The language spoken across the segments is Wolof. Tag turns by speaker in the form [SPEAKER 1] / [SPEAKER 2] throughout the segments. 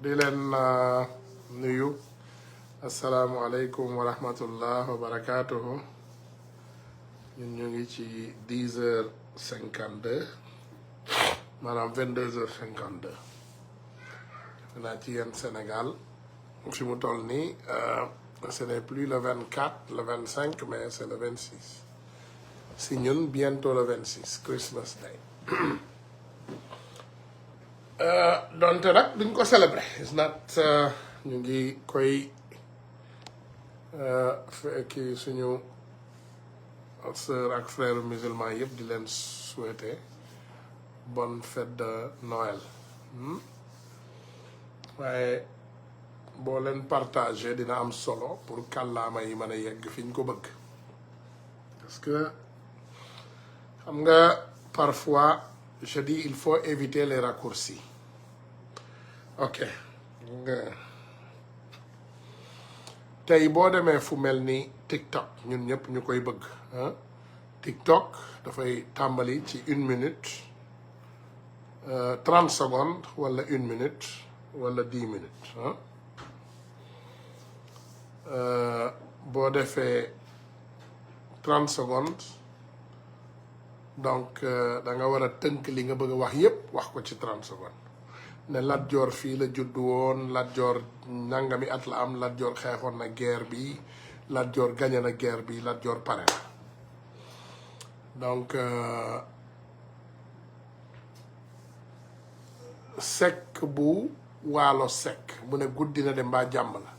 [SPEAKER 1] di leen nuyu asalaamualeykum wa rahmatullah wa barakaatuhu. ñun ñu ngi ci 10h52 maanaam 22h52 defe naa ci yéen Sénégal fi mu toll nii ce n'est plus le 24 le 25 mais c'est le 26 si ñun bientôt le 26 Christmas Day. donte nag duñ ko célébrer is not ñu ngi koy fekki suñu sœur ak frère musulman yëpp di leen souhaiter bonne fête de Noël. waaye boo leen partager dina am solo pour kàllaama yi mën a yegg fi ñu ko bëgg parce que xam nga parfois je dis il faut éviter les raccourcis. ok tey boo demee fu mel ni TikTok ñun ñëpp ñu koy bëgg TikTok dafay tàmbali ci 1 minute 30 secondes wala 1 minute wala 10 minutes boo defee 30 secondes donc da nga war a tënk li nga bëgg a wax yépp wax ko ci 30 secondes ne Lat Joor fii la juddu woon Lat Joor nangami at la am Lat Joor xeexoon na guerre bi Lat Joor gañe na guerre bi Lat Joor pare na donc sekk bu waalo sekk mu ne guddi na de mbaa jàmm la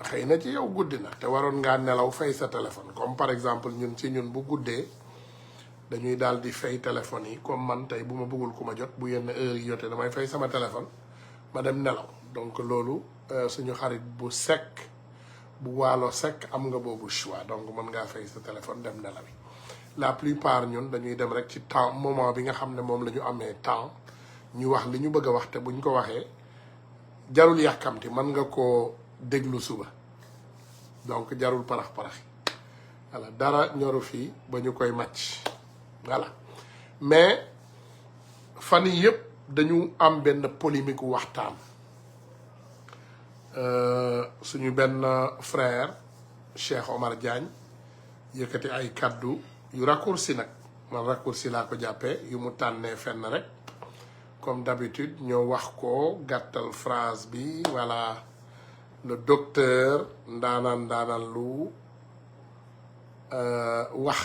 [SPEAKER 1] xëy na ci yow guddi na te waroon ngaa nelaw fay sa téléphone comme par exemple ñun ci ñun bu guddee dañuy daal di fay téléphone yi comme man tey bu ma bëggul ku ma jot bu yenn heure yi jotee damay fay sama téléphone ma dem nelaw donc loolu suñu xarit bu sekk bu waalo sekk am nga boobu choix donc mën ngaa fay sa téléphone dem nelawi la plupart ñun dañuy dem rek ci temps moment bi nga xam ne moom la ñu amee temps ñu wax li ñu bëgg a wax te buñ ko waxee jarul yàkkamti mën nga koo déglu suba donc jarul parax-paraxi voilà dara ñoru fii ba ñu koy màcc voilà mais fan yii yëpp dañu am benn polémique waxtaan suñu benn frère Cheikh Omar Diagne yëkkati ay kaddu yu raccourci nag man raccourci laa ko jàppee yu mu tànnee fenn rek comme d'habitude ñoo wax ko gàttal phrase bi voilà le docteur ndaanaan lu wax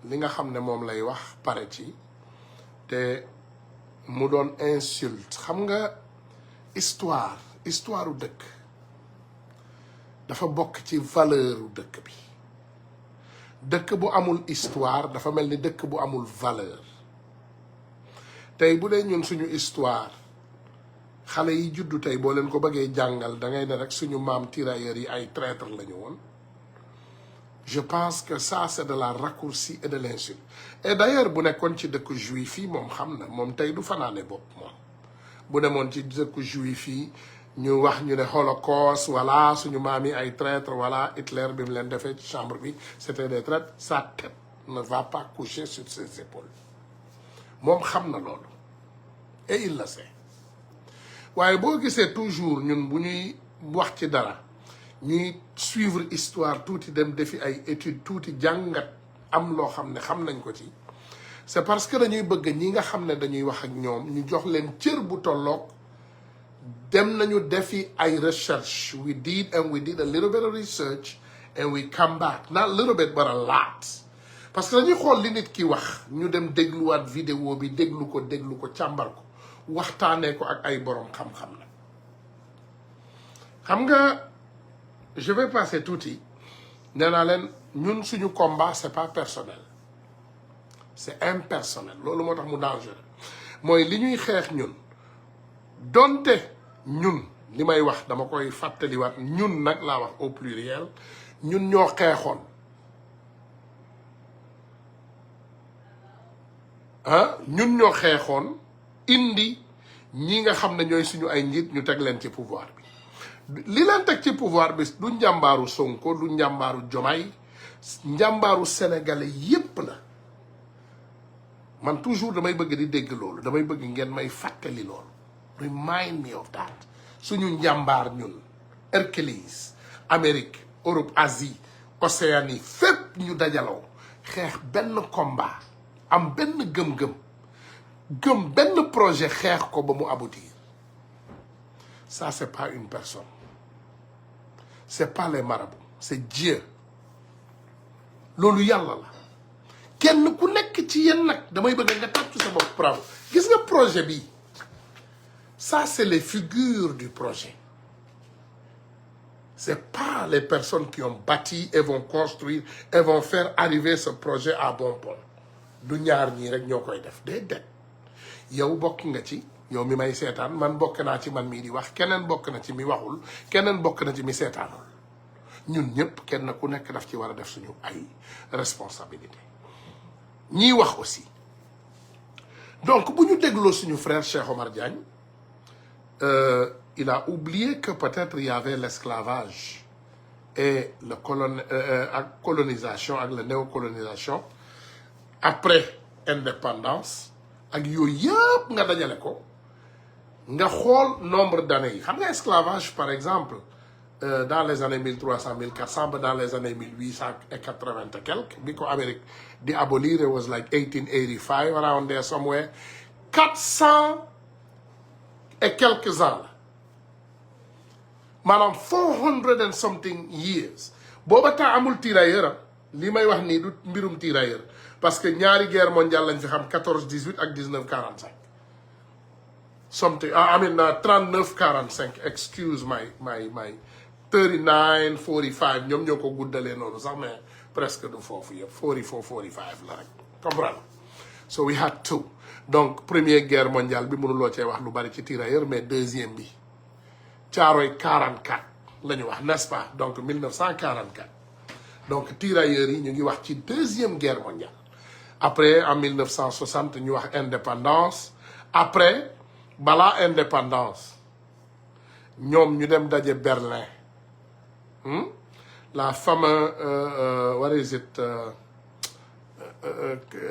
[SPEAKER 1] li nga xam ne moom lay wax pare ci te mu doon insulte xam nga histoire u dëkk dafa bokk ci valeur u dëkk bi dëkk bu amul histoire dafa mel ni dëkk bu amul valeur tey bu dee ñun suñu histoire xale yi juddu tey boo leen ko bëggee jàngal da ngay ne rek suñu maam tirailleurs yi ay traître la ñu woon je pense que ça c'est de la raccourci et de l'insulte et d'ailleurs bu nekkoon ci dëkk juif yi moom xam na moom tey du fanaane bopp moom bu demoon ci dëkk juif yi ñu wax ñu ne Holocauste voilà suñu maam yi ay traître voilà Hitler bi mu leen defee ci chambre bi c'était des traîtres sa tête ne va pas coucher sur ses épaules moom xam na loolu et il le sait waaye boo gisee toujours ñun bu ñuy wax ci dara ñuy suivre histoire tuuti dem defi ay études tuuti jàngat am loo xam ne xam nañ ko ci c'est parce que dañuy bëgg ñi nga xam ne dañuy wax ak ñoom ñu jox leen cër bu tolloog dem nañu defi ay recherche we did a little bit of research and we come back not a little bit but a lot parce que dañuy xool li nit ki wax ñu dem dégluwaat vidéo bi déglu ko càmbar ko waxtaanee ko ak ay borom xam-xam la xam nga je vais passer tuuti nee naa leen ñun suñu combat c'est pas personnel c'est impersonnel loolu moo tax mu dangereux mooy li ñuy xeex ñun donte ñun li may wax dama koy fàttaliwaat ñun nag laa wax au pluriel ñun ñoo xeexoon ñun ñoo xeexoon indi ñi nga xam ne ñooy suñu ay njiit ñu teg leen ci pouvoir bi li leen teg ci pouvoir bi du njàmbaaru Sonko du njàmbaaru Diomaye njàmbaaru sénégalais yépp la man toujours damay bëgg di dégg loolu damay bëgg ngeen may fàttali loolu remind me of that suñu njàmbaar ñun Hercules Amérique Europe Asie Océanie fépp ñu dajaloo xeex benn combat am benn gëm-gëm gëm benn projet xeex ko ba mu aboutir ça c'est pas une personne c'est pas les marabouts c'est Dieu loolu yàlla la kenn ku nekk ci yéen nag damay bëgg nga tàccu sa bopp bravo gis nga projet bi ça c'est les figures du projet c'est pas les personnes qui ont bâti et vont construire et vont faire arriver ce projet à bon port du ñaar ñii rek ñoo koy def déedéet yow bokk nga ci yow mi may seetaan man bokk naa ci man mii di wax keneen bokk na ci mi waxul keneen bokk na ci mi seetaanul ñun ñëpp kenn ku nekk daf ci war a def suñu ay responsabilité ñiy wax aussi donc bu ñu dégloo suñu frère Cheikh Omar Diagne il a oublié que peut-être il y avait l'esclavage et le colonisation ak la néocolonisation après indépendance ak yooyu yëpp nga dajale ko nga xool nombre d'années yi xam nga esclavage par exemple dans les années 1300 1400 ba dans les années 1880 et quelques bi ko Amérique di abolir it was like 1885 around there somewhere 400 et quelques ans la maanaam 400 and something years booba temps amul tirailleur li may wax nii du mbirum tirailleur parce que ñaari guerre mondiale lañ fi xam 14 18 ak 19 45 something I mean 39 45 excuse my 39 45 ñoom ñoo ko guddalee noonu sax mais presque du foofu yëpp 44 45 la rek comprendre so we had two donc première guerre mondiale bi mënuloo cee wax lu bari ci tirailleur mais deuxième bi Caaroy 44 la ñu wax n'est-ce pas donc 1944 donc tirailleurs yi ñu ngi wax ci deuxième guerre mondiale après en 1960 ñu wax indépendance après balaa indépendance ñoom ñu dem daje Berlin la fameuse what is it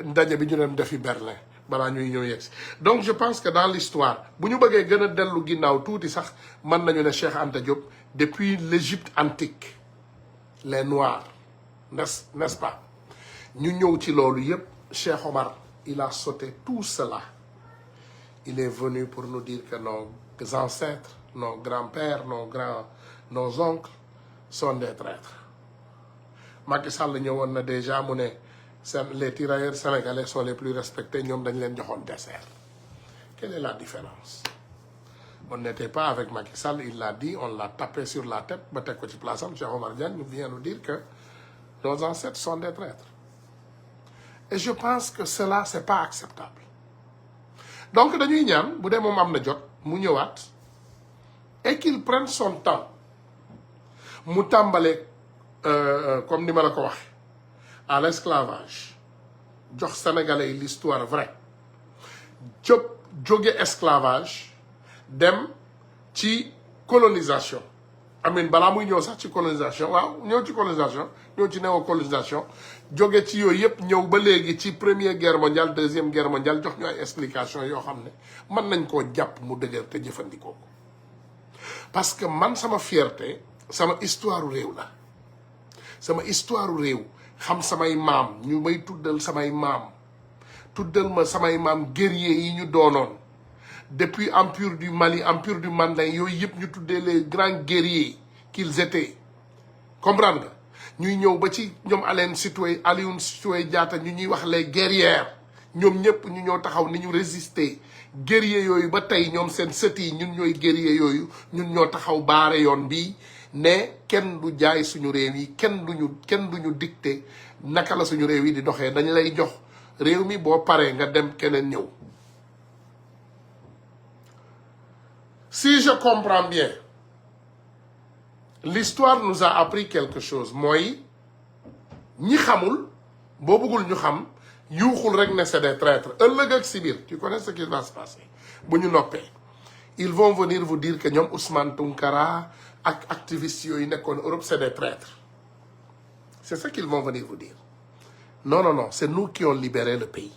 [SPEAKER 1] ndaje bi ñu dem defi Berlin balaa ñuy ñëw yegsi donc je pense que dans l'histoire bu ñu bëggee gën a dellu ginnaaw tuuti sax mën nañu ne Cheikh Anta Diop depuis l'Égypte antique les Noirs n'est-ce pas ñu ñëw ci loolu yépp Cheikh Omar il a sauté tout cela il est venu pour nous dire que nos ancêtres nos grands-pères nos oncles sont des traîtres Macky Sall ñëwoon na déjà mu ne les tirailleurs sénégalais sont les plus respectés ñoom dañ leen joxoon dessert quelle est la différence on n'était pas avec Macky Sall il l'a dit on l'a tapé sur la tête ba teg ko ci place am Cheikh Omar Diagne nous vient nous dire que nos ancêtres sont des traîtres et je pense que cela c'est pas acceptable donc dañuy ñaan bu dee moom am na jot mu ñëwaat et qu'il prenne son temps mu tàmbale comme ni ma la ko waxe à l'esclavage jox sénégalais yi l'histoire vraie jóge esclavage dem ci colonisation amin balaa muy ñëw sax ci colonisation waaw ñëw ci colonisation ñëw ci néocolonisation jóge ci yooyu yëpp ñëw ba léegi ci première guerre mondiale deuxième guerre mondiale jox ñu ay explication yoo xam ne mën nañ koo jàpp mu dëgër te jëfandikoo ko parce que man sama fierté sama histoire réew la sama histoire réew xam samay maam ñu may tuddal samay maam tuddal ma samay maam guerrier yi ñu doonoon depuis empire du Mali empire du Mandin yooyu yëpp ñu tuddee les grands guerriers qu'ils étaient comprendre nga ñuy ñëw ba ci ñoom Aline Sitoé Diatta ñu ñuy wax les guerrières ñoom ñëpp ñu ñoo taxaw ni ñu résister guerrier yooyu ba tey ñoom seen sët yi ñun ñooy guerrier yooyu ñun ñoo taxaw baare yoon bii ne kenn du jaay suñu réew yi kenn duñu dicter naka la suñu réew yi di doxee dañ lay jox réew mi boo paree nga dem keneen ñëw si je comprends bien l'histoire nous a appris quelque chose mooy ñi xamul boo bëggul ñu xam yuuxul rek ne c'est des traîtres ëllëg ak si biir tu connais ce qui va se passer bu ñu noppee ils vont venir vous dire que ñoom Ousmane Tounkara ak activistes yooyu nekkoon Europe c'est des traîtres c'est ça qu'ils vont venir vous dire non c'est nous qui ont libéré le pays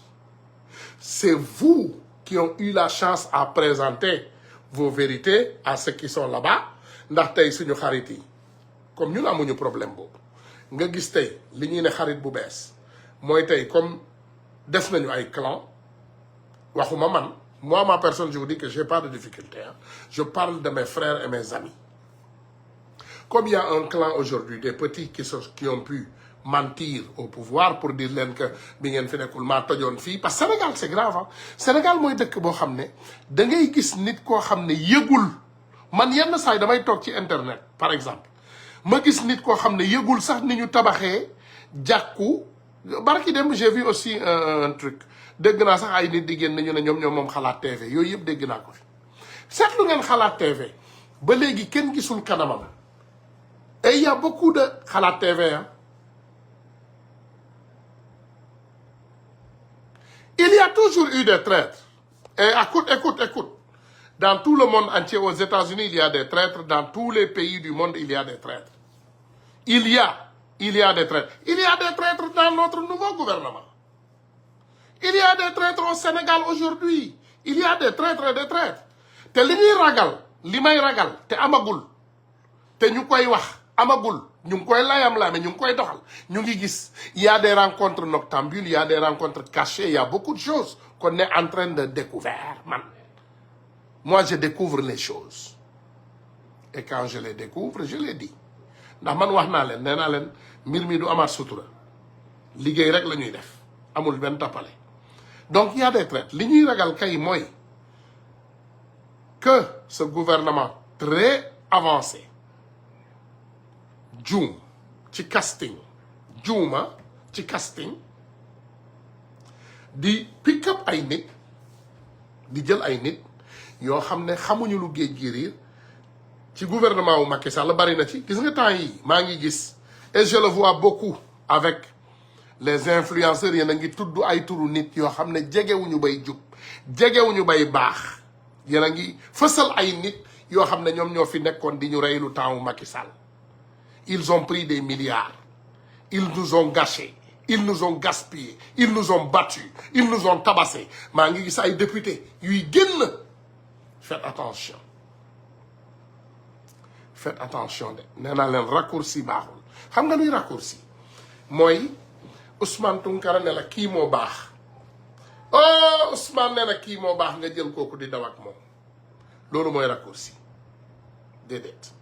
[SPEAKER 1] c'est vous qui ont eu la chance à présenter vos vérités à ceux qui sont là-bas ndax tey suñu xarit yi comme ñun amuñu problème boobu nga gis tey li ñuy ne xarit bu bees mooy tey comme def nañu ay clan waxuma man moi ma personne je vous dis que j'ai pas de difficulté hein. Je parle de mes frères et mes amis. Comme il y a un clan aujourd'hui des petits qui ont pu mentir au pouvoir pour dire leen que bi ngeen fi nekkul maa tojoon fii parce que Sénégal c'est grave hein. Sénégal mooy dëkk boo xam ne da ngay gis nit koo xam ne yëgul man yenn saa yi damay toog ci internet par exemple ma gis nit koo xam ne yëgul sax ni ñu tabaxee jàkku barki dem j'ai vu aussi un truc dégg naa sax ay nit di génn ñu ne ñoom moom Xalaat TV yooyu yëpp dégg naa ko fi seetlu ngeen Xalaat TV ba léegi kenn gisul kanamam et il y a beaucoup de Xalaat TV hein. Il y a toujours eu des traîtres. Et écoute. Dans tout le monde entier, aux États-Unis, il y a des traîtres. Dans tous les pays du monde, il y a des traîtres. Il y a des traîtres. Il y a des traîtres dans notre nouveau gouvernement. Il y a des traîtres au Sénégal aujourd'hui. Il y a des traîtres et des traîtres. Te li ñuy ragal, li may ragal, te amagul. Te ñu koy wax, amagul. Ñu ngi koy layam-layam ñu ngi koy doxal ñu ngi gis il y a des rencontres noctambules il y a des rencontres cachées il y a beaucoup de choses qu'on est en train de découvrir man moi je découvre les choses et quand je les découvre je les dis ndax man wax naa leen nee naa leen mbir mi du amaat sutura liggéey rek la ñuy def amul benn tappale donc il y a des traites li ñuy ragal kay mooy que ce gouvernement très avancé juum ci casting juuma ci casting di pick up ay nit di jël ay nit yoo xam ne xamuñu lu géej gi riir ci gouvernement wu Macky Sall bari na ci gis nga temps yi maa ngi gis et je le vois beaucoup avec les influenceurs yéen a ngi tudd ay turu nit yoo xam ne jegewuñu bay jub jegewuñu bay baax yéen a ngi fësal ay nit yoo xam ne ñoom ñoo fi nekkoon di ñu reylu temps wu Macky Sall. Ils ont pris des milliards. Ils nous ont gâchés. Ils nous ont gaspillés. Ils nous ont battus. Ils nous ont tabassés. maa ngi gis ay député yuy génn. Faites attention. Faites attention de nee naa leen raccourci baaxul xam nga luy raccourci mooy Ousmane Tounkara ne la kii moo baax oh Ousmane ne la kii moo baax nga jël kooku di daw ak moom loolu mooy raccourci déedéet.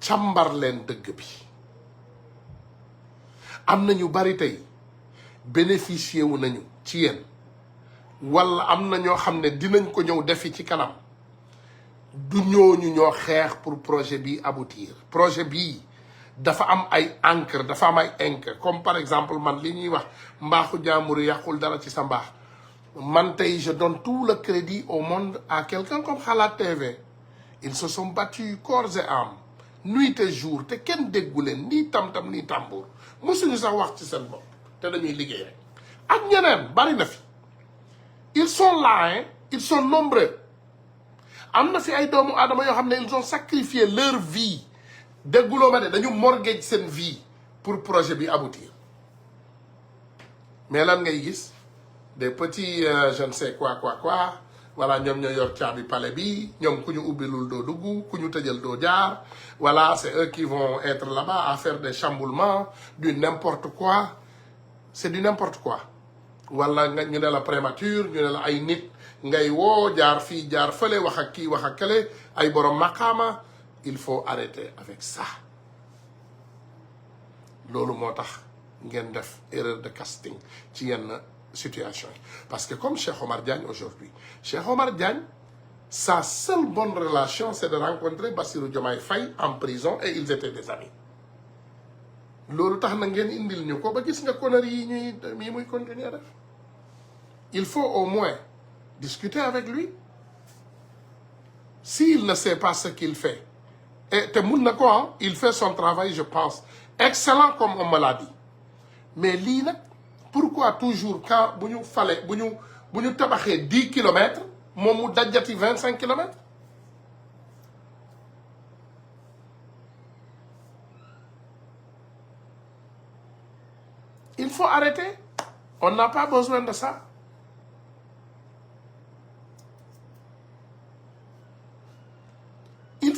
[SPEAKER 1] càmbar leen dëgg bi am na ñu bari tey bénéficier wu nañu ci yéen wala am na ñoo xam ne dinañ ko ñëw defi ci kanam du ñooñu ñoo xeex pour projet bi aboutir projet bii dafa am ay encre dafa am ay encre comme par exemple man li ñuy wax mbaaxu jàmbur yàqul dara ci sa mbaax man tey je donne tout le crédit au monde à quelqu'un comme Xalaat TV ils se sont battus corps et âme nuit et jour te kenn déggu leen nii tam-tam nii tambour mosuñu sax wax ci seen bopp te dañuy liggéey rek ak ñeneen bari na fi ils sont là hein ils sont nombreux am na fi ay doomu aadama yoo xam ne ils ont sacrifié leur vie dégguloo ma de dañu mortgage seen vie pour projet bi aboutir mais lan ngay gis des petits je ne sais quoi voilà ñoom ñoo yor caabi palais bi ñoom ku ñu ubbilul doo dugg ku ñu tëjal doo jaar voilà c'est eux qui vont être là-bas à faire des chamboulements du n'importe quoi c'est du n'importe quoi wala nga ñu ne la prémature ñu ne la ay nit ngay woo jaar fii jaar fële wax ak kii wax ak kële ay borom maqaama il faut arrêter avec ça loolu moo tax ngeen def erreur de casting ci yenn situation yi parce que comme Cheikh Omar Diagne aujourd'hui Cheikh Omar Diagne sa seule bonne relation c'est de rencontrer Bassirou Diomaye Faye en prison et ils étaient des amis loolu tax na ngeen indil ñu ko ba gis nga conneries yi ñuy muy continuer def il faut au moins discuter avec lui s'il ne sait pas ce qu'il fait et te mun na ko il fait son travail je pense excellent comme on me l'a dit mais lii nag pourquoi toujours quand bu ñu tabaxee 10 kilomètres moom mu dajjati 25 kilomètres il faut arrêter on n'a pas besoin de ça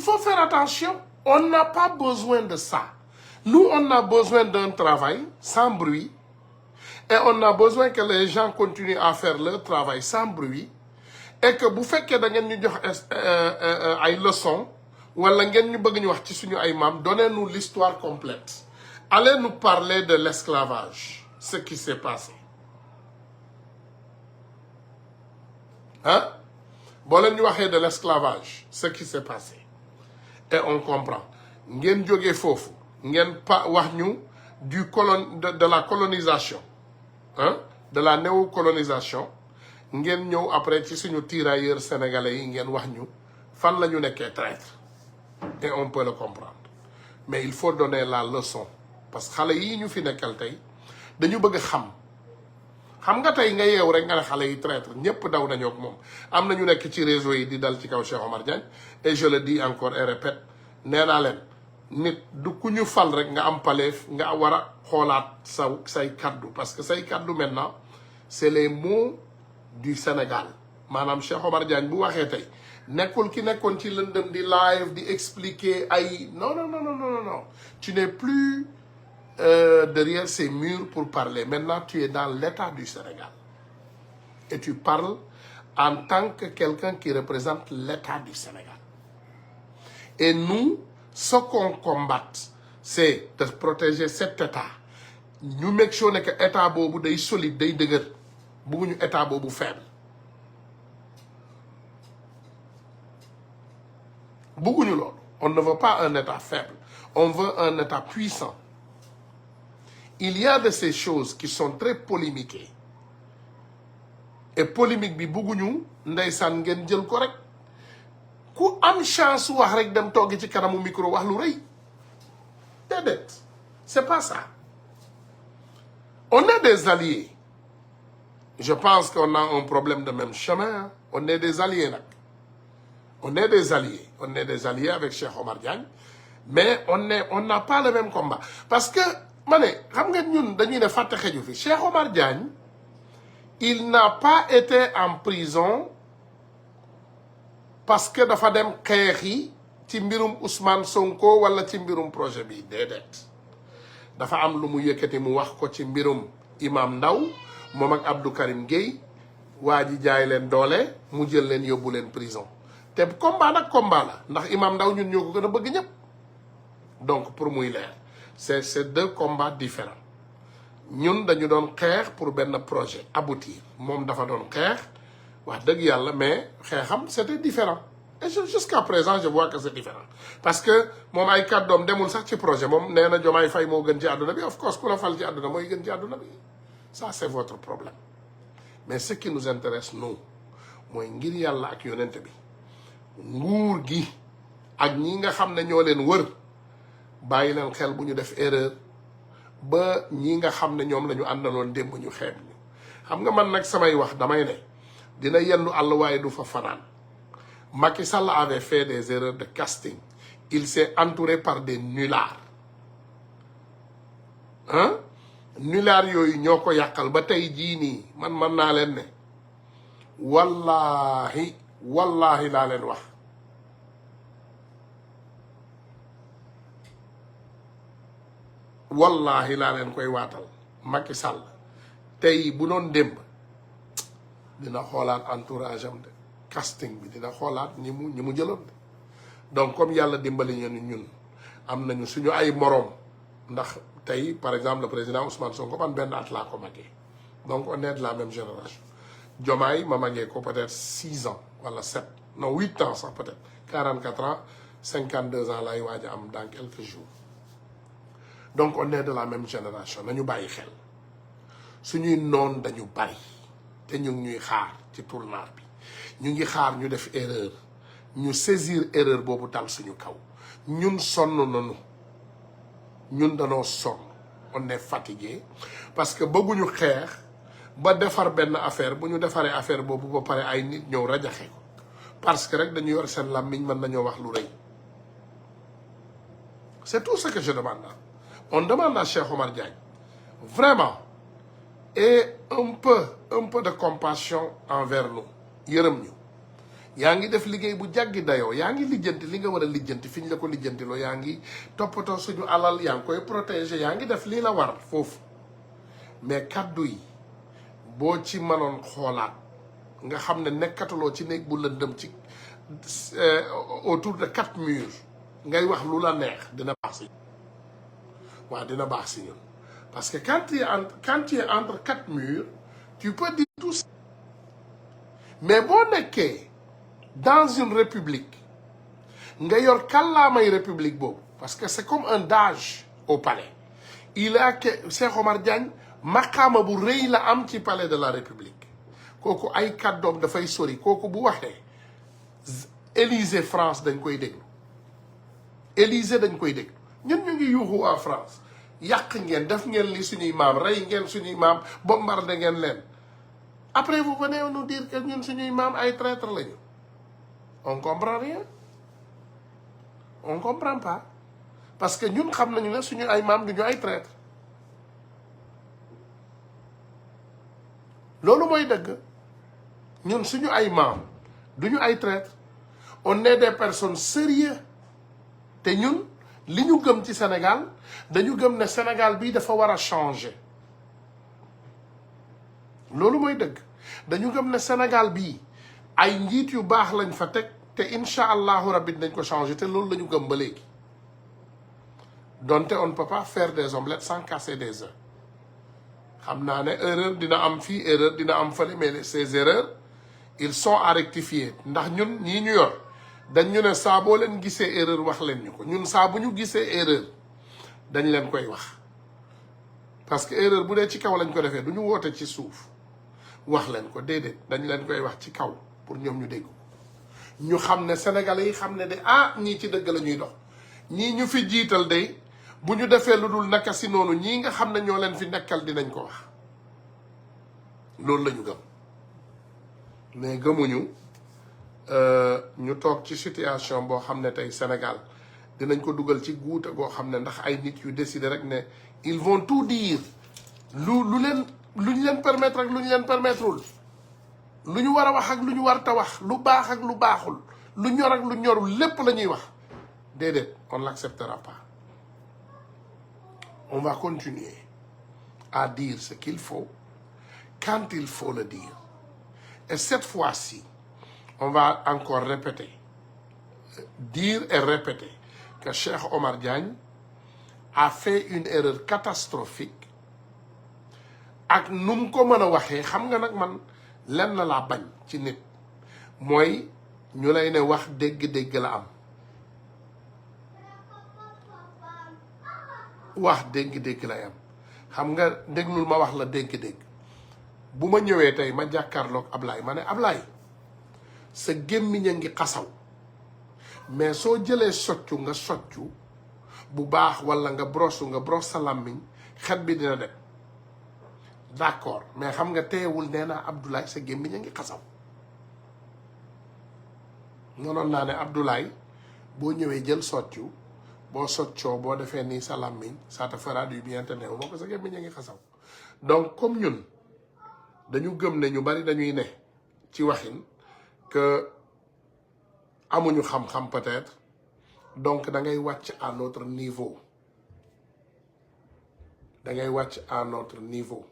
[SPEAKER 1] faut faire attention. On n'a pas besoin de ça. Nous, on a besoin d'un travail sans bruit. Et on a besoin que les gens continuent à faire leur travail sans bruit. Et que vous faites que vous avez des leçons, ou donnez-nous l'histoire complète. Allez nous parler de l'esclavage, ce qui s'est passé. Hein? Bon, nous parler de l'esclavage, ce qui s'est passé. Et on comprend. Ngeen jógee foofu, ngeen wax ñu de la colonisation. Hein? De la néocolonisation. Ngeen ñëw après ci suñu tirailleurs sénégalais yi ngeen wax ñu fan la ñu nekkee traître. Et on peut le comprendre. Mais il faut donner la leçon. Parce que xale yi ñu fi nekkal tey dañu bëgg xam. Xam nga tey nga yeew rek nga ne xale yi traître ñëpp daw nañoo ak moom. Am na ñu nekk ci réseau yi di dal ci kaw Cheikh Omar Diagne. Et je le dis encore et répète, nee naa leen nit du ku ñu fal rek nga am paleef nga war a xoolaat say kaddu. Parce que say kaddu maintenant, c'est les mots du Sénégal. Maanaam Cheikh Omar Diagne bu waxee tey nekkul ki nekkoon ci lëndëm di live di expliquer ay non. Tu n'es plus derrière ces murs pour parler. Maintenant, tu es dans l'état du Sénégal. Et tu parles en tant que quelqu'un qui représente l'état du Sénégal. Et nous, ce qu'on combat, c'est de protéger cet état. Nous make sure que l'état bobu day solide, day deuguer. Bëgguñu état bobu faible. Bëgguñu loolu. On ne veut pas un état faible. On veut un état puissant. Il y a de ces choses qui sont très polémiquées. Et polémique bi bëgguñu ndeysaan ngeen jël ko rek. Ku am chance wax rek dem toggi ci kanamu micro wax lu rëy. Déedéet. C'est pas ça. On est des alliés. Je pense qu'on a un problème de même chemin. On est des alliés là. On est des alliés. On est des alliés avec Cheikh Omar Diagne. Mais on n'a pas le même combat. Parce que, Cheikh Omar Diagne, il n'a pas été en prison parce que dafa dem xeexi ci mbirum Ousmane Sonko wala ci mbirum projet bi déedéet. Dafa am lu mu yëkkati mu wax ko ci mbirum Imam Ndaw moom ak Abdou Karim Gueye waa ji jaay leen doole mu jël leen yóbbu leen prison te combat nag combat la ndax Imam Ndaw ñun ñoo ko gën a bëgg ñëpp. Donc pour muy leer c'est deux combats différents. Ñun dañu doon xeex pour benn projet aboutir moom dafa doon xeex wax dëgg yàlla mais xeexam c'était différent. Et jusqu'à présent je vois que c'est différent parce que moom ay kàddoom demul sax ci projet moom nee na Diomaye Faye moo gën ci àdduna bi of course ku la fal ci àdduna mooy gën ci àdduna bi. Ça, c'est votre problème. Mais ce qui nous intéresse, nous, mooy ngir yàlla ak yonent bi nguur gi ak ñi nga xam ne ñoo leen wër bàyyi leen xel bu ñu def erreur ba ñi nga xam ne ñoom la ñu àndaloon démb ñu xeeb ñu. Xam nga man nag samay wax damay ne dina yendu àll waaye du fa fanaan. Macky Sall avait fait des erreurs de casting. Il s'est entouré par des nullards. Hein? Nulaar yooyu ñoo ko yàqal ba tey jii nii man naa leen ne wallahi laa leen wax wallahi laa leen koy waatal Macky Sall tey bu doon démb dina xoolaat entourage am de casting bi dina xoolaat ñi mu jëloon de donc comme yàlla dimbali ñu ñun am nañu suñu ay moroom ndax tey par exemple le président Ousmane Sonko man benn at laa ko magee donc on est de la même génération Diomaye ma magee ko peut-être 6 ans wala 7 non 8 ans sax peut-être 44 ans 52 ans lay waaj a am dans quelques jours donc on est de la même génération nañu bàyyi xel suñuy noon dañu bari te ñu ngi ñuy xaar ci tournant bi ñu ngi xaar ñu def erreur ñu saisir erreur boobu dal suñu kaw ñun sonn nañu ñun danoo sonn on est fatigué parce que bëgguñu xeex ba defar benn affaire bu ñu defaree affaire boobu ba pare ay nit ñëw rajaxe ko parce que rek dañu yor seen làmmiñ mën nañoo wax lu rëy. C'est tout ce que je demande. On demande à Cheikh Omar Diagne vraiment et un peu de compassion envers nous yërëm ñu yaa ngi def liggéey bu jàggi dayoo yaa ngi lijjanti li nga war a lijjanti fi ñu la ko lijjantiloo yaa ngi toppatoo suñu alal yaa ngi koy protéger yaa ngi def lii la war foofu mais kàddu yi boo ci mënoon xoolaat nga xam ne nekkatuloo ci néeg bu lëndëm ci autour de 4 murs ngay wax lu la neex dina baax si waaw dina baax si ñun parce que quand tu es entre 4 murs tu peux dire tout ça mais boo nekkee dans une république nga yor kàllaamay république boobu parce que c'est comme un dage au palais il a que Cheikh Omar Diagne maqaama bu rëy la am ci palais de la république kooku ay kàddoom dafay sori kooku bu waxee Élysée France dañ koy déglu Élysée dañ koy déglu ñun ñu ngi yuuxu waa France yàq ngeen def ngeen li suñuy maam rey ngeen suñuy maam bombardé ngeen leen après vous venez nous dire que ñun suñuy maam ay traître lañu on comprend rien on comprend pas parce que ñun xam nañu ne suñu ay maam duñu ay traître loolu mooy dëgg ñun suñu ay maam duñu ay traître on est des personnes sérieuses te ñun li ñu gëm ci Sénégal dañu gëm ne Sénégal bii dafa war a changer loolu mooy dëgg dañu gëm ne Sénégal bii ay njiit yu baax lañ fa teg te incha allahu rabbi dañ ko changer te loolu la ñu gëm ba léegi donte on ne peut pas faire des omelettes sans casser des œufs xam naa ne erreur dina am fii erreur dina am fële mais ces erreurs ils sont à rectifier ndax ñun ñii ñu yor dañ ñu ne saa boo leen gisee erreur wax leen ñu ko ñun saa bu ñu gisee erreur dañ leen koy wax parce que erreur bu dee ci kaw lañ ko defee du ñu woote ci suuf wax leen ko déedéet dañ leen koy wax ci kaw pour ñoom ñu dégg ko ñu xam ne sénégalais yi xam ne de ah ñii ci dëgg la ñuy dox ñii ñu fi jiital de bu ñu defee lu dul naka si noonu ñii nga xam ne ñoo leen fi nekkal dinañ ko wax loolu la ñu gëm mais gëmuñu ñu toog ci situation boo xam ne tey Sénégal dinañ ko dugal ci guute goo xam ne ndax ay nit yu décider rek ne ils vont tout dire lu ñu leen permettre ak lu ñu leen permettrewul lu ñu war a wax ak lu ñu war ta wax lu baax ak lu baaxul lu ñor ak lu ñorul lépp la ñuy wax déedéet on l'acceptera pas on va continuer à dire ce qu'il faut quand il faut le dire et cette fois-ci on va encore répéter dire et répéter que Cheikh Omar Diagne a fait une erreur catastrophique ak nu mu ko mën a waxee xam nga nag man lenn laa bañ ci nit mooy ñu lay ne wax dégg-dégg la am wax dégg-dégg lay am xam nga déglul ma wax la dégg-dégg bu ma ñëwee tey ma jàkkaarloog Ablaye ma ne Ablaye sa gémmiñ a ngi xasaw mais soo jëlee soccu nga soccu bu baax walla nga brosse sa làmmiñ xet bi dina dem d'accord mais xam nga teewul nee naa Abdoulaye sa gémmiñ a ngi xasaw nonoon naa ne Abdoulaye boo ñëwee jël soccu boo soccoo boo defee nii sa làmmiñ ça te fera du bien te neew moo ko sa gémmiñ a ngi xasaw donc comme ñun dañu gëm ne ñu bari dañuy ne ci waxin que amuñu xam-xam peut-être donc da ngay wàcc à notre niveau da ngay wàcc à notre niveau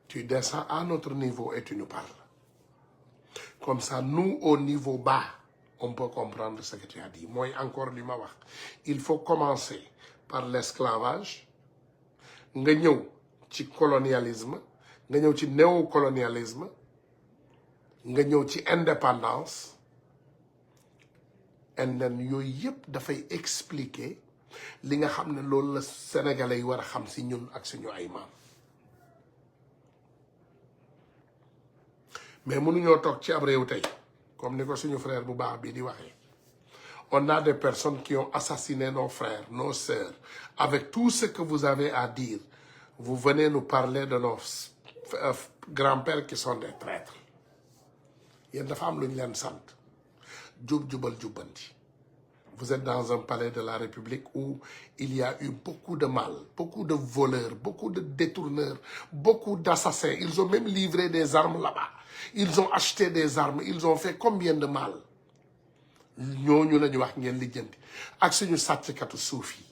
[SPEAKER 1] tu descends à notre niveau et tu nous parles comme ça nous au niveau bas on peut comprendre ce que tu as dit mooy encore li ma wax il faut commencer par l'esclavage nga ñëw ci colonialisme nga ñëw ci néocolonialisme nga ñëw ci indépendance and then yooyu yëpp dafay expliquer li nga xam ne loolu la sénégalais yi war a xam si ñun ak suñu ay maam mais mënuñoo toog ci ab réew tey comme ni ko suñu frère bu baax bii di waxee on a des personnes qui ont assassiné nos frères nos sœurs avec tout ce que vous avez à dire vous venez nous parler de nos grands-pères qui sont des traîtres yéen dafa am lu ñu leen sant jub-jubal jubbanti Vous êtes dans un palais de la République où il y a eu beaucoup de mal, beaucoup de voleurs, beaucoup de détourneurs, beaucoup d'assassins. Ils ont même livré des armes là-bas. Ils ont acheté des armes. Ils ont fait combien de mal? ñooñu la ñu wax ngeen lijjanti ak suñu sàcckatu suuf yi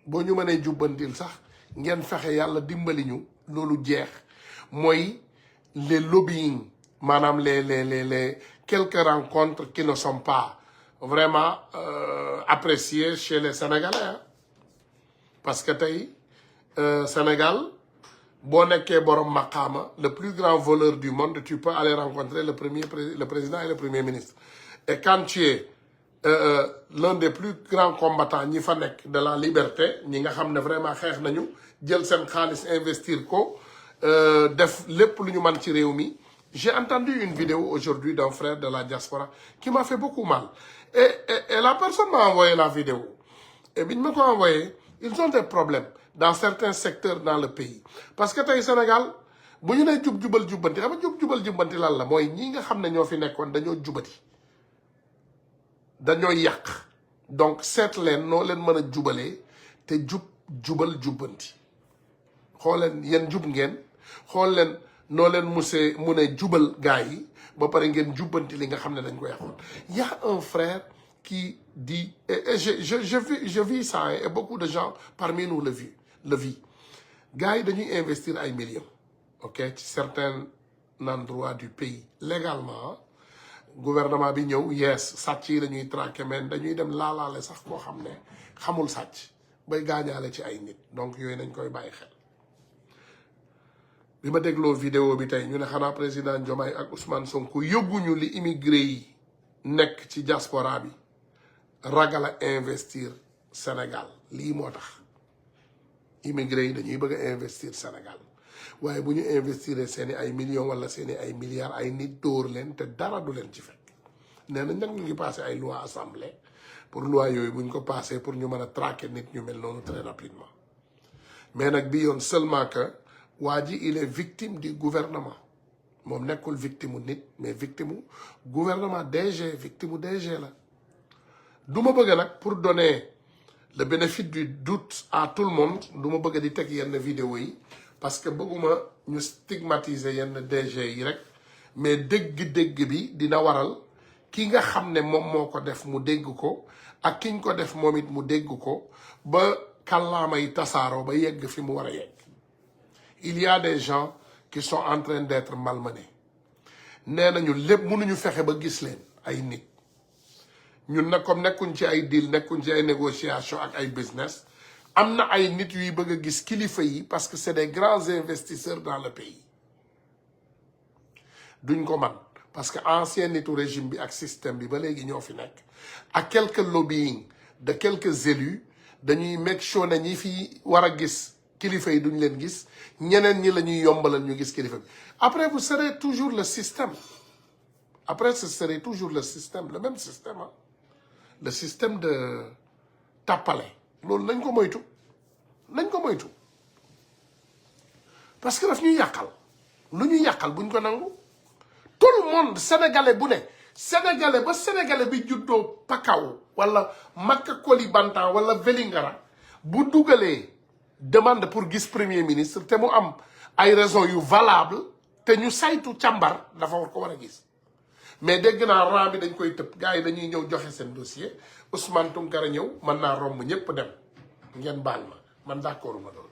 [SPEAKER 1] boo ñu mënee jubbantil sax ngeen fexe yàlla dimbali ñu loolu jeex mooy les lobbying maanaam les quelques rencontres qui ne sont pas vraiment appréciées chez les Sénégalais hein? Parce que tey Sénégal boo nekkee borom maqaama le plus grand voleur du monde tu peux aller rencontrer le président et le premier ministre et quand tu es l'un des plus grands combattants ñi fa nekk de la liberté ñi nga xam ne vraiment xeex nañu jël seen xaalis investir ko def lépp lu ñu mën ci réew mi. J'ai entendu une vidéo aujourd'hui d'un frère de la diaspora qui m'a fait beaucoup mal et la personne m'a envoyé la vidéo et bi ñu ma ko envoyé ils ont des problèmes dans certains secteurs dans le pays parce que tey Sénégal bu ñu nee jub-jubal jubbanti xam nga jub-jubal jubbanti lan la mooy ñi nga xam ne ñoo fi nekkoon dañoo jubati dañoo yàq donc seet leen noo leen mën a jubalee te jubal jubbanti xool leen yéen jub ngeen xool leen noo leen mu ne jubal gars yi ba pare ngeen jubbanti li nga xam ne dañ ko yàqoon. Y a un frère qui dit et je vis ça et beaucoup de gens parmi nous le vit gars yi dañuy investir ay millions ok ci certains endroits du pays légalement gouvernement bi ñëw yees sàcc yi dañuy traquer men dañuy dem laalaale sax koo xam ne xamul sàcc bay gaañaale ci ay nit donc yooyu nañ koy bàyyi xel. bi ma dégloo vidéo bi tey ñu ne xanaa président Diomaye ak Ousmane Sonko yóbbuñu li immigré yi nekk ci diaspora bi ragal a investir Sénégal lii moo tax immigré yi dañuy bëgg a investir Sénégal waaye bu ñu investir seeni ay millions wala seeni ay milliards ay nit dóor leen te dara du leen ci fekk nee nañ nag ñu ngi passé ay loi assemblée pour loi yooyu bu ñu ko passé pour ñu mën a traquer nit ñu mel noonu très rapidement mais nag bi yoon seulement que waa ji il est victime du gouvernement moom nekkul victime nit mais victime gouvernement DG victime DG la du ma bëgg nag pour donner le bénéfice du doute à tout le monde du ma bëgg di teg yenn vidéo yi parce que bëgguma ñu stigmatiser yenn DG yi rek mais dégg-dégg bi dina waral ki nga xam ne moom moo ko def mu dégg ko ak kiñ ko def moom it mu dégg ko ba kàllaama yi tasaaroo ba yegg fi mu war a yegg. Il y a des gens qui sont en train d'être malmenés nee nañu lépp mënuñu fexe ba gis leen ay nit ñun nag comme nekkuñ ci ay deal nekkuñ ci ay négociation ak ay business am na ay nit yuy bëgg a gis kilifa yi parce que c'est des grands investisseurs dans le pays duñ ko man parce que ancien nitu régime bi ak système bi ba léegi ñoo fi nekk ak quelques lobbying de quelques élus dañuy make sure ne ñi fi war a gis kilifa yi duñ leen gis ñeneen ñi la ñuy yombalal ñu gis kilifa bi après vous serez toujours le système après ce serait toujours le système le même système ah le système de tàppale loolu nañ ko moytu parce que daf ñuy yàqal lu ñu yàqal buñ ko nangu tout le monde sénégalais bu ne sénégalais ba sénégalais bi juddoo Pakao wala Maka Koulibantang wala Vélingara bu dugalee demande pour gis premier ministre te mu am ay raisons yu valable te ñu saytu càmbar dafa war ko war a gis mais dégg naa rang bi dañ koy tëb gars yi dañuy ñëw joxe seen dossier Ousmane Tounkara ñëw mën naa romb ñëpp dem ngeen baal ma man d'accord ma loolu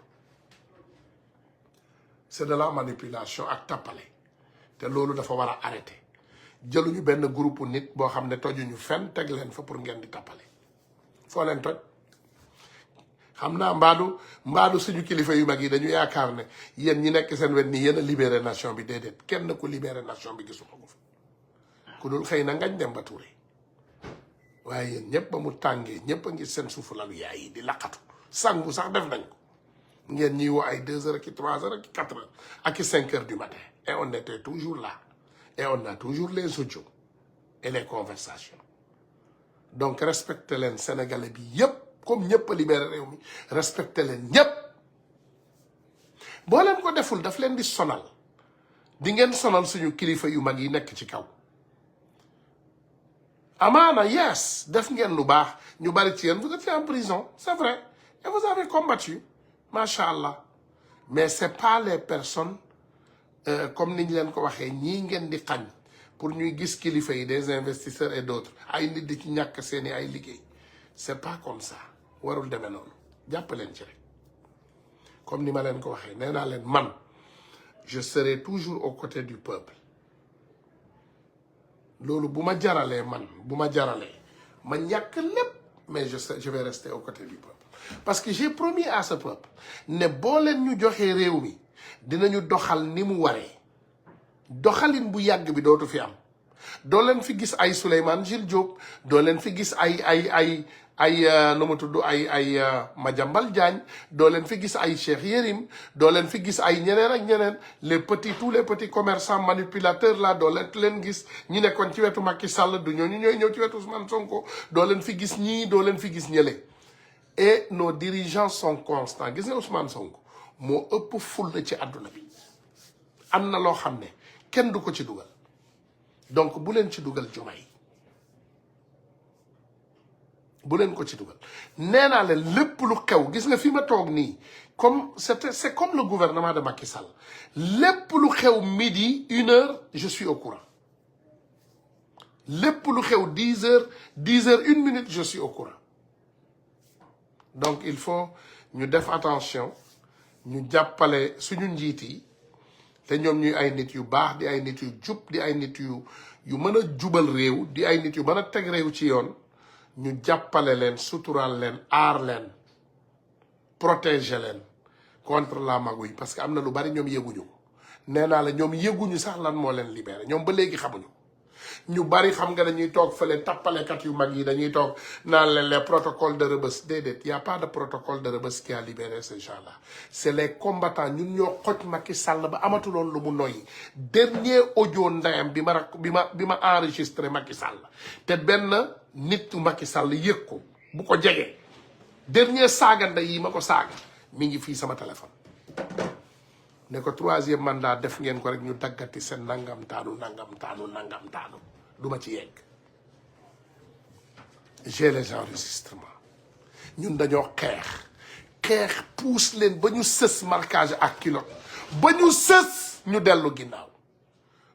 [SPEAKER 1] c'est de la manipulation ak tappale te loolu dafa war a arrêter jëluñu benn groupe nit boo xam ne tojuñu fenn teg leen fa pour ngeen di tappale foo leen toj xam naa mbaadu suñu kilifa yu mag yi dañu yaakaar ne yéen ñi nekk seen wet nii yéen a libéré nation bi déedéet kenn ku libéré nation bi gisuma ko fi ku dul xëy na ngañ dem ba tuure waaye yéen ñëpp ba mu tàngee ñëpp a ngi seen suufu lalu yaay yi di laqatu sangu sax def nañ ko ngeen ñuy woo ay 2 heures ak 3 heures ak 4 heures ak 5 heures du matin et on était toujours là et on a toujours les audios et les conversations donc respecté leen sénégalais bi yépp comme ñëpp a libéré réew mi respecté leen ñëpp boo leen ko deful daf leen di sonal di ngeen sonal suñu kilifa yu mag yi nekk ci kaw Amana, yes, def ngeen lu baax ñu bari ci yéen vous étiez en prison c'est vrai et vous avez combattu machallah mais c'est pas les personnes comme niñ leen ko waxee ñii ngeen di xañ pour ñuy gis kilifa yi des investisseurs et d'autres ay nit di ci ñàkk seeni ay liggéey c'est pas comme ça warul demee noonu jàpp leen ci rek comme ni ma leen ko waxee nee naa leen man je serai toujours aux côtés du peuple loolu bu ma jaralee man bu ma jaralee ma ñàkk lépp mais je vais rester aux côtés du peuple parce que j'ai promis à ce peuple ne boo leen ñu joxee réew mi dinañu doxal ni mu waree doxalin bu yàgg bi dootu fi am doo leen fi gis ay Souleymane Jules Diop doo leen fi gis ay nu mu tudd ay Madiambal Diagne doo leen fi gis ay Cheikh Yérim doo leen fi gis ay ñeneen ak ñeneen tous les petits commerçants manipulateurs là doo leen gis ñi nekkoon ci wetu Macky Sall du ñooñu ñooy ñëw ci wetu Ousmane Sonko doo leen fi gis ñii doo leen fi gis ñële et nos dirigeants sont constants gis nga Ousmane Sonko moo ëpp fulla ci àdduna bi am na loo xam ne kenn du ko ci dugal donc bu leen ci dugal Diomaye bu leen ko ci dugal nee naa leen lépp lu xew gis nga fi ma toog nii comme c'est comme le gouvernement de Macky Sall lépp lu xew midi 1h je suis au courant lépp lu xew 10h 1 minute je suis au courant donc il faut ñu def attention ñu jàppale suñu njiit yi te ñoom ñuy ay nit yu baax di ay nit yu jub di ay nit yu mën a jubal réew di ay nit yu mën a teg réew ci yoon ñu jàppale leen suturaal leen aar leen protéger leen contre la magouille parce que am na lu bari ñoom yëguñu nee naa la ñoom yëguñu sax lan moo leen libéré ñoom ba léegi xamuñu ñu bari xam nga dañuy toog fële tappalekat yu mag yi dañuy toog naan leen les protocoles de Rebeuss déedéet y a pas de protocole de Rebeuss qui a libéré ces gens-là c'est les combattants ñun ñoo xoj Macky Sall ba amatuloon lu mu noyyi dernier audio ndeyam bi ma enregistré Macky Sall te benn nit Macky Sall yëg ko bu ko jegee dernier saaga ndey yi ma ko saaga mi ngi fii sama téléphone ne ko 3e mandat def ngeen ko rek ñu daggati seen nangam taanu duma ci yegg j'ai les enregistrements ñun dañoo xeex puus leen ba ñu sës marquage ak kilo ba ñu sës ñu dellu ginnaaw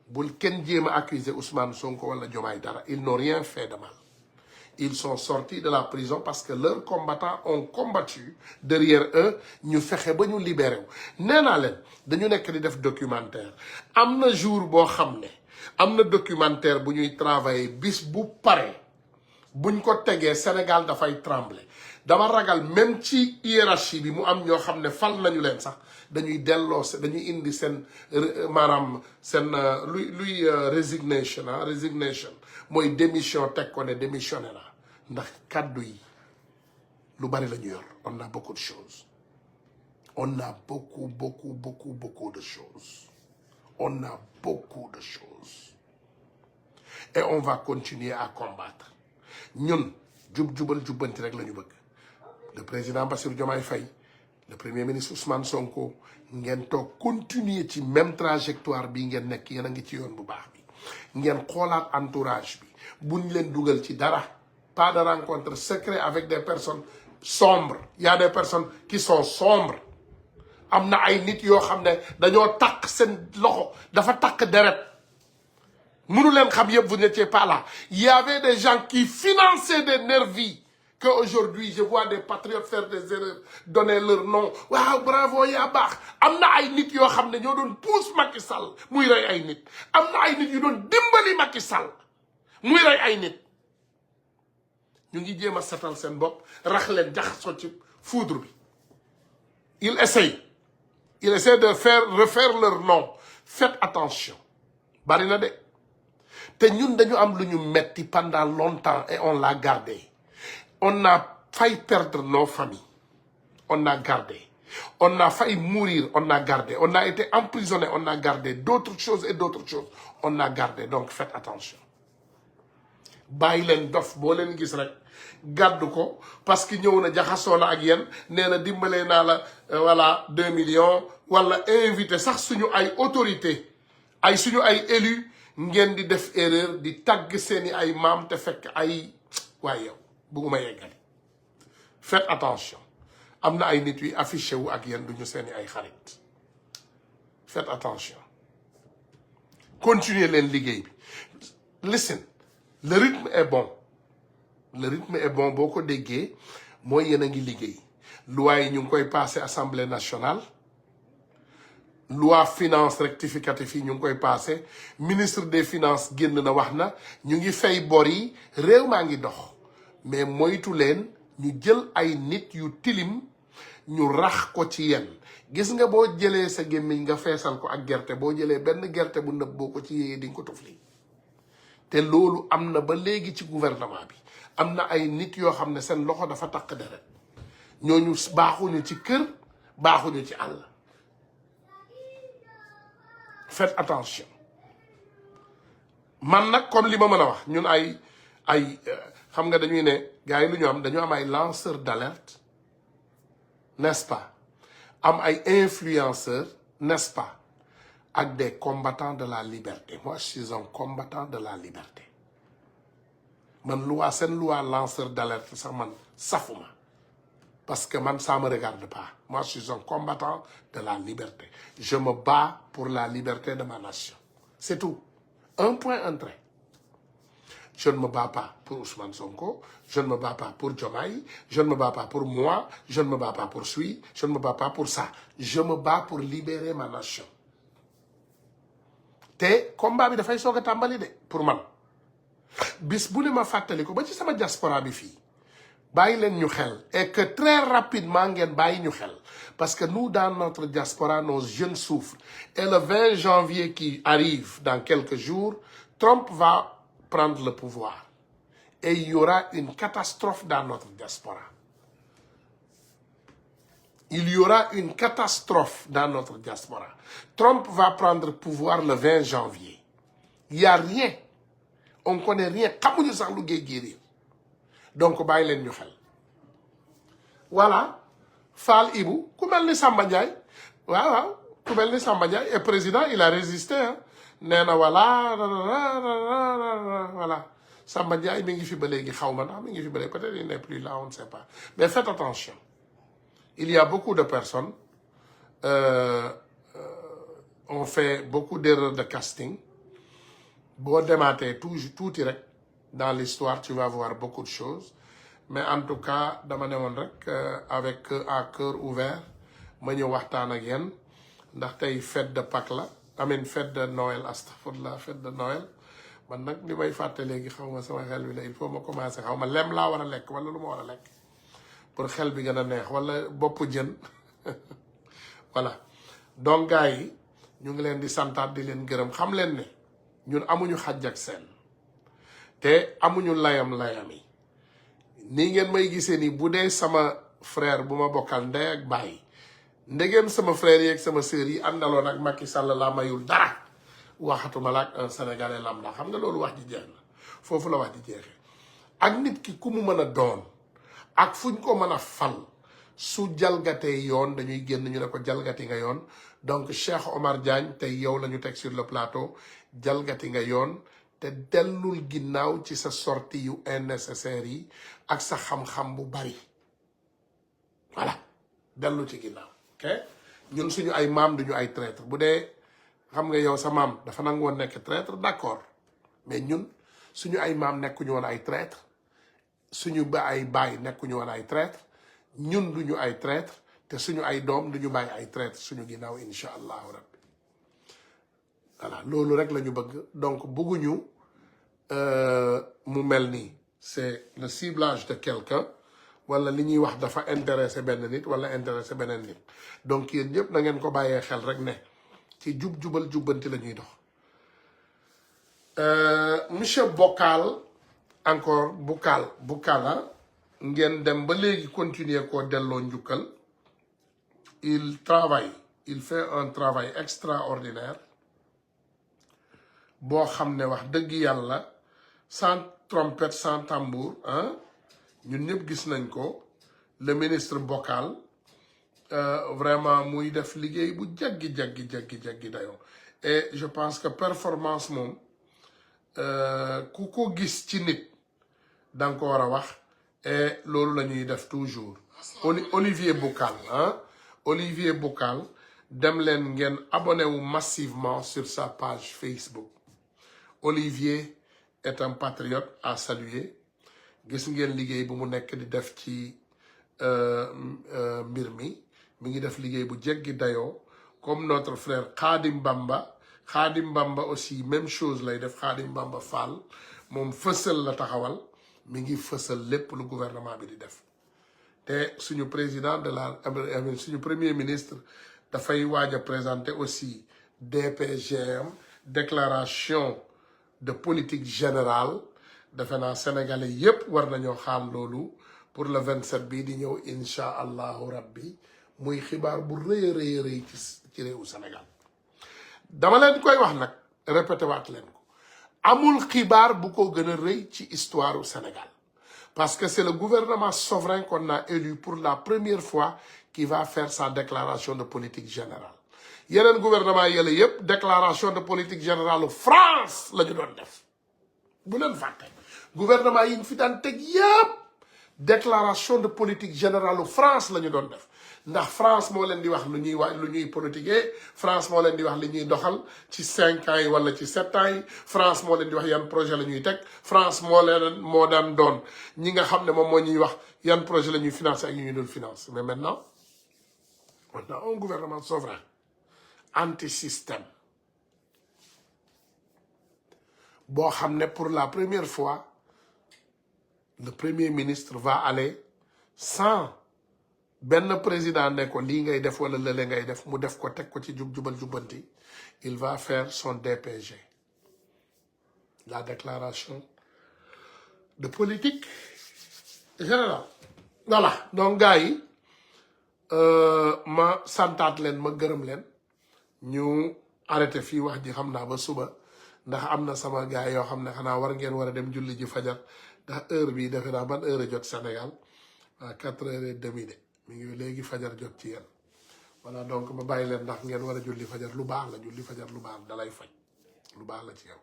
[SPEAKER 1] bul kenn jéem a accuser Ousmane Sonko wala Diomaye dara ils n'ont rien fait de mal ils sont sortis de la prison parce que leurs combattants ont combattu derrière eux ñu fexe ba ñu libéré wu nee naa leen dañu nekk di def documentaire am na jour boo xam ne am na documentaire bu ñuy travailler bis bu pare buñ ko tegee Sénégal dafay trembler dama ragal même ci hiérarchie bi mu am ñoo xam ne fal nañu leen sax dañuy delloo dañuy indi seen maanaam seen luy resignation mooy démission teg ko ne démissionné na ndax kàddu yi lu bari la ñu yor on a beaucoup de choses on a beaucoup de choses on a beaucoup de choses et on va continuer à combattre ñun jubal jubbanti rek la ñu bëgg le président Bassirou Diomaye Faye le premier ministre Ousmane Sonko ngeen toog continuer ci même trajectoire bi ngeen nekk yéen a ngi ci yoon bu baax bi ngeen xoolaat entourage bi buñ leen dugal ci dara pas de rencontre secrète avec des personnes sombres il y a des personnes qui sont sombres am na ay nit yoo xam ne dañoo takk seen loxo dafa takk deret mënu leen xam yëpp vous n'étiez pas là il y avait des gens qui finançaient des nervis que aujourd'hui je vois des patriotes faire des erreurs donner leur nom waaw bravo yaa baax am na ay nit yoo xam ne ñoo doon pousse Macky Sall muy rey ay nit am na ay nit yu doon dimbali Macky Sall muy rey ay nit ñu ngi jéem a setal seen bopp rax leen jaxasoo ci foudre bi ils essayent de refaire leur nom faites attention bari na de te ñun dañu am lu ñu metti pendant longtemps et on l'a gardé on a failli perdre nos familles on a gardé on a failli mourir on a gardé on a été emprisonné on a gardé d'autres choses on a gardé donc faites attention bàyyi leen dof boo leen gis rek gàddu ko parce que ñëw na jaxasoo na ak yéen nee na dimbalee naa la voilà 2 millions wala invité sax suñu ay autorité suñu ay élus ngeen di def erreur di tagg seeni ay maam te fekk ay waaye yow bugguma yeggali faites attention am na ay nit yu affiché wu ak yéen duñu seeni ay xarit faites attention continuez leen liggéey bi listen le rythme est bon le rythme est bon boo ko déggee mooy yéen a ngi liggéey loi yi ñu ngi koy passé assemblée nationale loi finance rectificative yi ñu ngi koy passé ministre des finances génn na wax na ñu ngi fay bor yi réew maa ngi dox mais moytu leen ñu jël ay nit yu tilim ñu rax ko ci yenn gis nga boo jëlee sa gémmiñ nga feesal ko ak gerte boo jëlee benn gerte bu nëb boo ko ci yéeyee di nga ko tufli te loolu am na ba léegi ci gouvernement bi am na ay nit yoo xam ne seen loxo dafa takk deret ñooñu baaxuñu ci kër baaxuñu ci àll faites attention man nag comme li ma mën a wax ñun ay xam nga dañuy ne gars yi lu ñu am dañu am ay lanceur d'alerte n'est-ce pas am ay influenceurs n'est-ce pas ak des combattants de la liberté moi je suis un combattant de la liberté man loi seen loi lanceur d'alerte sax man safuma parce que man ça me regarde pas moi je suis un combattant de la liberté je me bats pour la liberté de ma nation c'est tout un point un trait je ne me bats pas pour Ousmane Sonko je ne me bats pas pour Diomaye je ne me bats pas pour moi je ne me bats pas pour Sui je ne me bats pas pour ça je me bats pour libérer ma nation te combat bi dafay soog a tàmbali de pour man bis bu ne ma fàttali ko ba ci sama diaspora bi fii bàyyi leen ñu xel et que très rapidement ngeen bàyyi ñu xel parce que nous dans notre diaspora nos jeunes souffrent et le 20 janvier qui arrive dans quelques jours Trump va prendre le pouvoir et il y aura une catastrophe dans notre diaspora il y aura une catastrophe dans notre diaspora Trump va prendre pouvoir le 20 janvier il y a rien on connaît rien xamuñu sax lu géej gi donc bàyyi leen ñu xel voilà Fall Ibou ku mel ni Samba Ndiaye waaw ku mel ni Samba Ndiaye et président il a résisté hein nee na voilà Samba Ndiaye mi ngi fi ba léegi xaw ma ndax mi ngi fi ba léegi peut-être il n'est plus là on ne sait pas mais faites attention il y a beaucoup de personnes ont fait beaucoup d'erreurs de casting boo demaatee tuuti rek dans l'histoire tu vas voir beaucoup de choses mais en tout cas dama ne woon rek avec à cœur ouvert ma ñëw waxtaan ak yéen ndax tey fête de Pâques la amin fête de Noël astafurlah fête de Noël man nag li may fàtte léegi xaw ma sama xel bi la il faut ma commencer xaw ma lem laa war a lekk wala lu ma war a lekk pour xel bi gën a neex wala boppu jën voilà donc gars yi ñu ngi leen di santaat di leen gërëm xam leen ne ñun amuñu xàjj ak seen te amuñu layam yi nii ngeen may gisee nii bu dee sama frère bu ma bokkal ndey ak baay ndegem sama frère yi ak sama sœur yi àndaloon ak Macky Sall laa mayul dara waxatuma la ak un sénégalais lambda xam nga loolu wax ji jeex na foofu la wax ji jeexee ak nit ki ku mu mën a doon ak fuñ ko mën a fal su jalgatee yoon dañuy génn ñu ne ko jalgati nga yoon donc Cheikh Omar Diagne tey yow la ñu teg sur le plateau jalgati nga yoon te dellul ginnaaw ci sa sortie yu nécessaires yi ak sa xam-xam bu bari voilà dellu ci ginnaaw ok ñun suñu ay maam duñu ay traître bu dee xam nga yow sa maam dafa nangu woon nekk traître d'accord mais ñun suñu ay maam nekkuñu woon ay traître suñu ay baay nekkuñu woon ay traître ñun duñu ay traître te suñu ay doom duñu bàyyi ay traître suñu ginnaaw incha allahu rabbi voilà loolu rek la ñu bëgg donc bëgguñu mu mel nii c'est le ciblage de quelqu'un wala li ñuy wax dafa intéressé benn nit wala intéressé beneen nit donc yéen ñëpp na ngeen ko bàyyee xel rek ne ci jubal jubbanti la ñuy dox monsieur Bokal encore Bukala ngeen dem ba léegi continuer koo delloo njukkal il fait un travail extraordinaire boo xam ne wax dëgg yàlla sans trompette sans tambour hein ñun ñëpp gis nañ ko le ministre Bokal vraiment muy def liggéey bu jaggi dayoo et je pense que performance moom ku ko gis ci nit danga ko war a wax et loolu la ñuy def toujours Olivier Boucal hein Olivier Boucal dem leen ngeen abonné wu massivement sur sa page Facebook. Olivier est un patriote à saluer gis ngeen liggéey bu mu nekk di def ci mbir mi ngi def liggéey bu jéggi dayoo comme notre frère Khadim Bamba aussi même chose lay def Khadim Bamba Fall moom fësal la taxawal mi ngi fësal lépp lu gouvernement bi di def te suñu président de la suñu premier ministre dafay waaj a présenter aussi DPGM déclaration de politique générale defe naa sénégalais yépp war nañoo xaar loolu pour le 27 bii di ñëw incha allahu rabbi muy xibaar bu rëy a rëy ci réewu Sénégal dama leen koy wax nag répété waat leen ko amul xibaar bu ko gën a rëy ci histoire du Sénégal parce que c'est le gouvernement souverain qu'on a élu pour la première fois qui va faire sa déclaration de politique générale yeneen gouvernement yële yépp déclaration de politique générale France la ñu doon def bu leen fàtte gouvernement yi ñu fi daan teg yépp déclaration de politique générale France la ñu doon def ndax France moo leen di wax lu ñuy politiquer France moo leen di wax li ñuy doxal ci 5 ans yi wala ci 7 ans yi France moo leen di wax yan projet la ñuy teg France moo daan doon ñi nga xam ne moom moo ñuy wax yan projet la ñuy financer ak ñu dul financer mais maintenant on a un gouvernement souverain anti-système boo xam ne pour la première fois le premier ministre va aller sans benn président ne ko lii ngay def wala lële ngay def mu def ko teg ko ci jubal jubbanti il va faire son DPG la déclaration de politique générale voilà donc gars yi ma santaat leen ma gërëm leen ñu arrêté fii wax ji xam naa ba suba ndax am na sama gars yoo xam ne xanaa war ngeen war a dem julli ji fajar ndax heure bi defe naa ban heure jot Sénégal à 4h30 de mi ngi léegi fajar jot ci yéen voilà donc ma bàyyi leen ndax ngeen war a julli fajar lu baax la julli fajar lu baax dalay faj lu baax la ci yow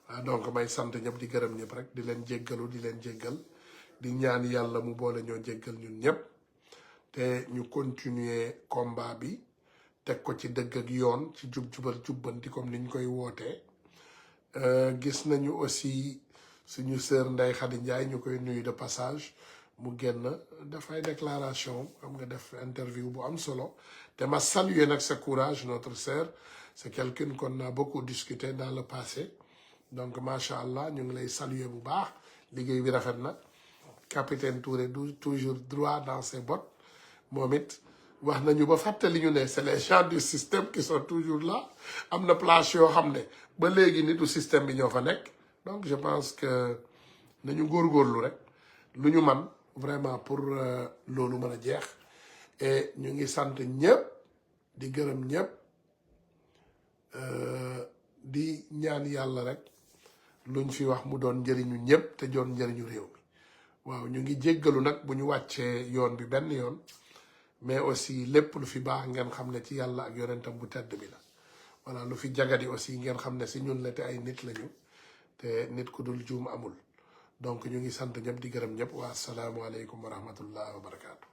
[SPEAKER 1] waaw donc may sant ñëpp di gërëm ñëpp rek di leen jéggalu di leen jéggal di ñaan yàlla mu boole ñoo jéggal ñun ñëpp te ñu continuer combat bi teg ko ci dëgg ak yoon ci jubal jubbanti comme niñ koy wootee gis nañu aussi suñu sœur Ndeye Khady Ndiaye ñu koy nuyu de passage mu génn dafay déclaration xam nga def interview bu am solo te ma saluer nag sa courage notre sœur c'est quelqu'un qu'on a beaucoup discuté dans le passé donc macha allah ñu ngi lay saluer bu baax liggéey bi rafet na capitaine Touré toujours droit dans ses bottes moom it wax nañu ba fàttali ñu ne c'est les gens du système qui sont toujours là am na place yoo xam ne ba léegi nitu système bi ñoo fa nekk donc je pense que nañu góorgóorlu rek lu ñu man vraiment pour loolu mën a jeex et ñu ngi sant ñëpp di gërëm ñëpp di ñaan yàlla rek luñ fi wax mu doon njëriñu ñëpp te doon njëriñu réew mi waaw ñu ngi jéggalu nag bu ñu wàccee yoon bi benn yoon mais aussi lépp lu fi baax ngeen xam ne ci yàlla ak yonentam bu tedd bi la voilà lu fi jagadi aussi ngeen xam ne si ñun la te ay nit lañu te nit ku dul juum amul donc ñu ngi sant ñëpp di gërëm ñëpp wa asalaamualeykum wa rahmatullah wa barakaatu.